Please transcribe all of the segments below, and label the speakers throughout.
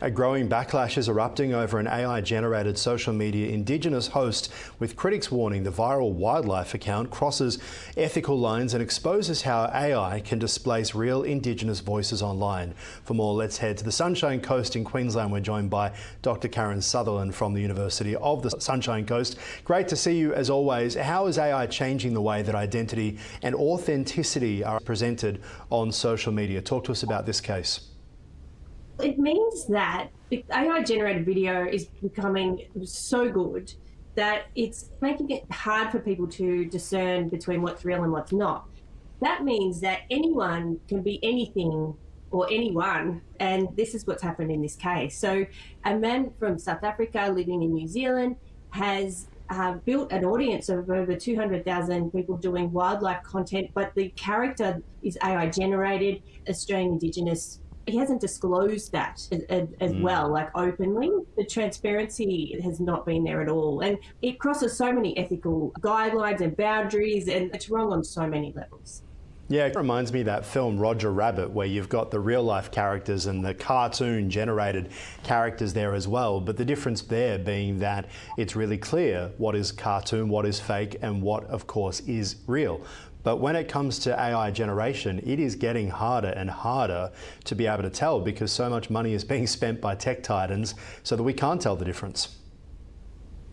Speaker 1: A growing backlash is erupting over an AI-generated social media Indigenous host, with critics warning the viral wildlife account crosses ethical lines and exposes how AI can displace real Indigenous voices online. For more, let's head to the Sunshine Coast in Queensland. We're joined by Dr. Karen Sutherland from the University of the Sunshine Coast. Great to see you as always. How is AI changing the way that identity and authenticity are presented on social media? Talk to us about this case.
Speaker 2: It means that the AI-generated video is becoming so good that it's making it hard for people to discern between what's real and what's not. That means that anyone can be anything or anyone, and this is what's happened in this case. So a man from South Africa living in New Zealand has built an audience of over 200,000 people doing wildlife content, but the character is AI-generated, Australian Indigenous. He hasn't disclosed that as well, like openly. The transparency has not been there at all. And it crosses so many ethical guidelines and boundaries, and it's wrong on so many levels.
Speaker 1: Yeah, it reminds me of that film Roger Rabbit, where you've got the real life characters and the cartoon generated characters there as well. But the difference there being that it's really clear what is cartoon, what is fake, and what, of course, is real. But when it comes to AI generation, it is getting harder and harder to be able to tell, because so much money is being spent by tech titans so that we can't tell the difference.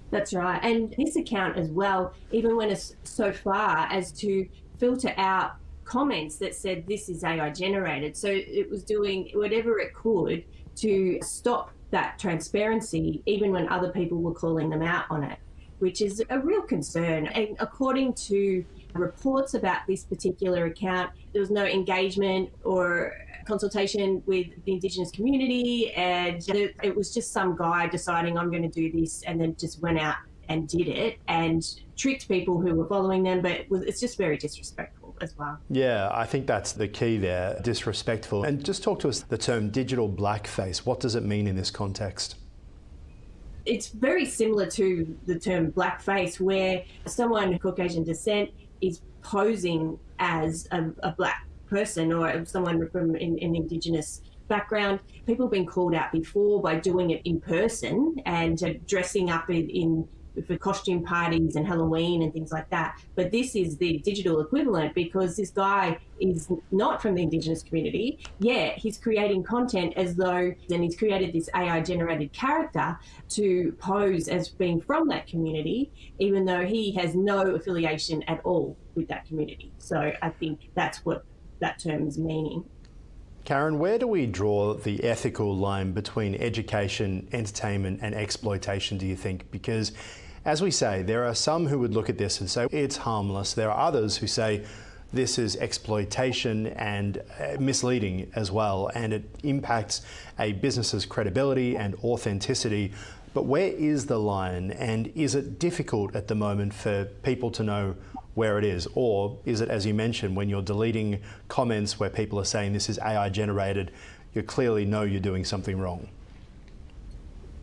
Speaker 2: That's right. And this account as well even went so far as to filter out comments that said this is AI generated. So it was doing whatever it could to stop that transparency, even when other people were calling them out on it, which is a real concern. And according to reports about this particular account, there was no engagement or consultation with the Indigenous community, and it was just some guy deciding, I'm going to do this, and then just went out and did it and tricked people who were following them. But it's just very disrespectful as well.
Speaker 1: Yeah, I think that's the key there, disrespectful. And just talk to us the term digital blackface. What does it mean in this context?
Speaker 2: It's very similar to the term blackface, where someone of Caucasian descent is posing as a black person or someone from an Indigenous background. People have been called out before by doing it in person and dressing up for costume parties and Halloween and things like that. But this is the digital equivalent, because this guy is not from the Indigenous community, yet he's creating content as though, and he's created this AI-generated character to pose as being from that community, even though he has no affiliation at all with that community. So I think that's what that term is meaning.
Speaker 1: Karen, where do we draw the ethical line between education, entertainment and exploitation, do you think? Because, as we say, there are some who would look at this and say it's harmless. There are others who say this is exploitation and misleading as well, and it impacts a business's credibility and authenticity. But where is the line, and is it difficult at the moment for people to know where it is? Or is it, as you mentioned, when you're deleting comments where people are saying this is AI generated, you clearly know you're doing something wrong?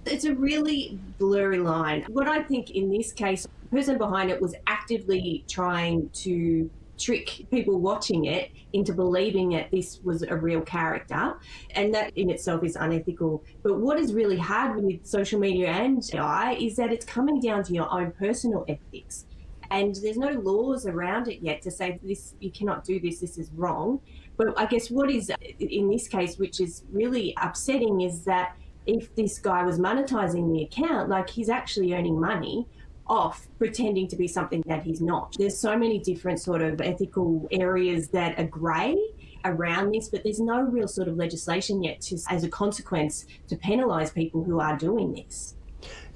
Speaker 2: It's a really blurry line. What I think in this case, the person behind it was actively trying to trick people watching it into believing that this was a real character, and that in itself is unethical. But what is really hard with social media and AI is that it's coming down to your own personal ethics. And there's no laws around it yet to say this, you cannot do this, this is wrong. But I guess what is in this case, which is really upsetting, is that if this guy was monetizing the account, like, he's actually earning money off pretending to be something that he's not. There's so many different sort of ethical areas that are grey around this, but there's no real sort of legislation yet as a consequence to penalise people who are doing this.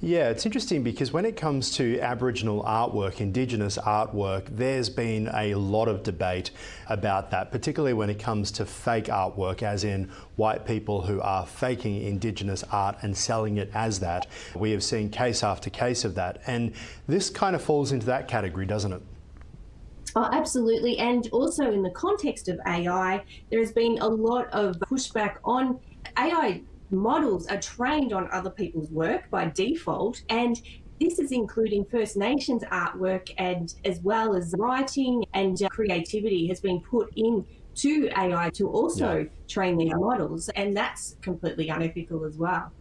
Speaker 1: Yeah, it's interesting because when it comes to Aboriginal artwork, Indigenous artwork, there's been a lot of debate about that, particularly when it comes to fake artwork, as in white people who are faking Indigenous art and selling it as that. We have seen case after case of that, and this kind of falls into that category, doesn't it?
Speaker 2: Oh, absolutely. And also in the context of AI, there has been a lot of pushback on AI. Models are trained on other people's work by default, and this is including First Nations artwork, and as well as writing and creativity has been put in to AI to also train these models, and that's completely unethical as well.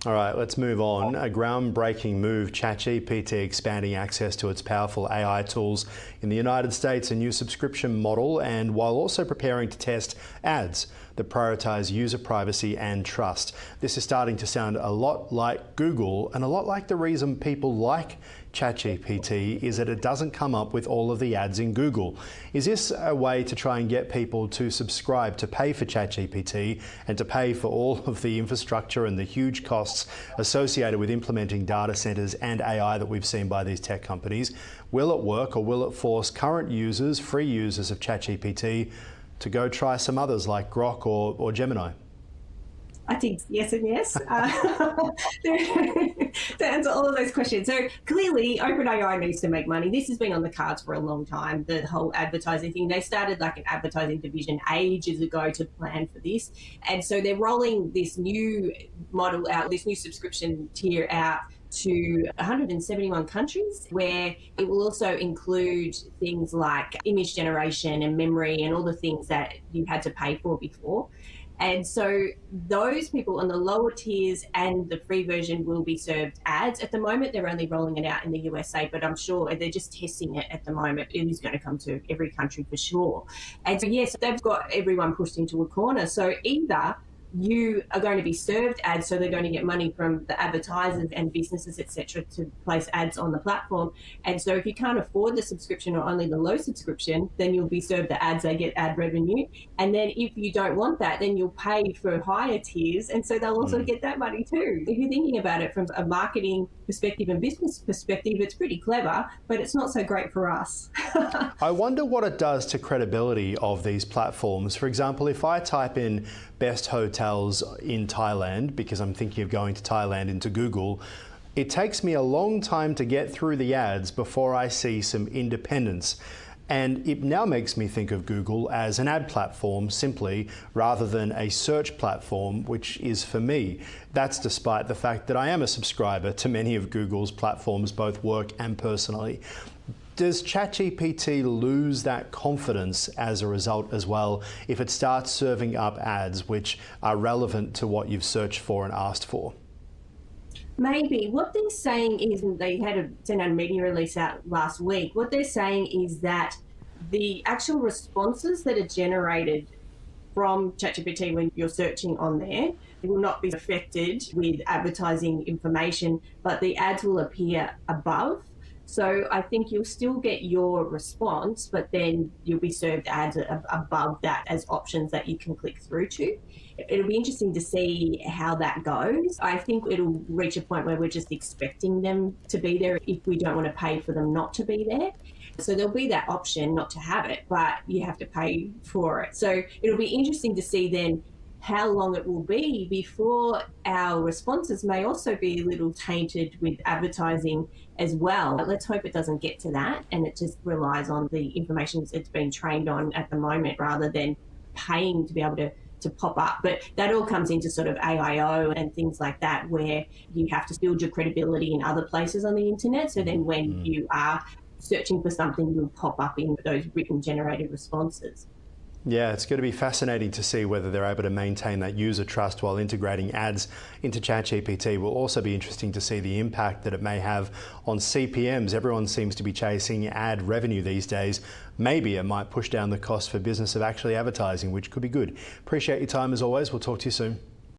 Speaker 1: All right, let's move on. A groundbreaking move, ChatGPT expanding access to its powerful AI tools in the United States, a new subscription model, and while also preparing to test ads that prioritize user privacy and trust. This is starting to sound a lot like Google, and a lot like the reason people like ChatGPT is that it doesn't come up with all of the ads in Google. Is this a way to try and get people to subscribe, to pay for ChatGPT and to pay for all of the infrastructure and the huge costs associated with implementing data centers and AI that we've seen by these tech companies? Will it work, or will it force current users, free users of ChatGPT, to go try some others like Grok or Gemini?
Speaker 2: I think yes and yes to answer all of those questions. So clearly, OpenAI needs to make money. This has been on the cards for a long time, the whole advertising thing. They started like an advertising division ages ago to plan for this. And so they're rolling this new model out, this new subscription tier out to 171 countries, where it will also include things like image generation and memory and all the things that you had to pay for before. And so those people on the lower tiers and the free version will be served ads. At the moment, they're only rolling it out in the USA, but I'm sure they're just testing it at the moment. It is going to come to every country for sure. And so, yes, they've got everyone pushed into a corner. So either you are going to be served ads, so they're going to get money from the advertisers and businesses, etc., to place ads on the platform. And so if you can't afford the subscription or only the low subscription, then you'll be served the ads, they get ad revenue. And then if you don't want that, then you'll pay for higher tiers, and so they'll also get that money too. If you're thinking about it from a marketing perspective and business perspective, it's pretty clever, but it's not so great for us.
Speaker 1: I wonder what it does to credibility of these platforms. For example, if I type in best hotels in Thailand, because I'm thinking of going to Thailand, into Google, it takes me a long time to get through the ads before I see some independence. And it now makes me think of Google as an ad platform simply, rather than a search platform, which is for me. That's despite the fact that I am a subscriber to many of Google's platforms, both work and personally. Does ChatGPT lose that confidence as a result as well if it starts serving up ads which are relevant to what you've searched for and asked for?
Speaker 2: Maybe. What they're saying is, and they had sent out a media release out last week, what they're saying is that the actual responses that are generated from ChatGPT when you're searching on there will not be affected with advertising information, but the ads will appear above. So I think you'll still get your response, but then you'll be served ads above that as options that you can click through to. It'll be interesting to see how that goes. I think it'll reach a point where we're just expecting them to be there if we don't want to pay for them not to be there. So there'll be that option not to have it, but you have to pay for it. So it'll be interesting to see then how long it will be before our responses may also be a little tainted with advertising as well. But let's hope it doesn't get to that, and it just relies on the information it's been trained on at the moment rather than paying to be able to pop up. But that all comes into sort of AIO and things like that, where you have to build your credibility in other places on the internet. So then when you are searching for something, you'll pop up in those written generated responses.
Speaker 1: Yeah, it's going to be fascinating to see whether they're able to maintain that user trust while integrating ads into ChatGPT. It will also be interesting to see the impact that it may have on CPMs. Everyone seems to be chasing ad revenue these days. Maybe it might push down the cost for business of actually advertising, which could be good. Appreciate your time as always. We'll talk to you soon.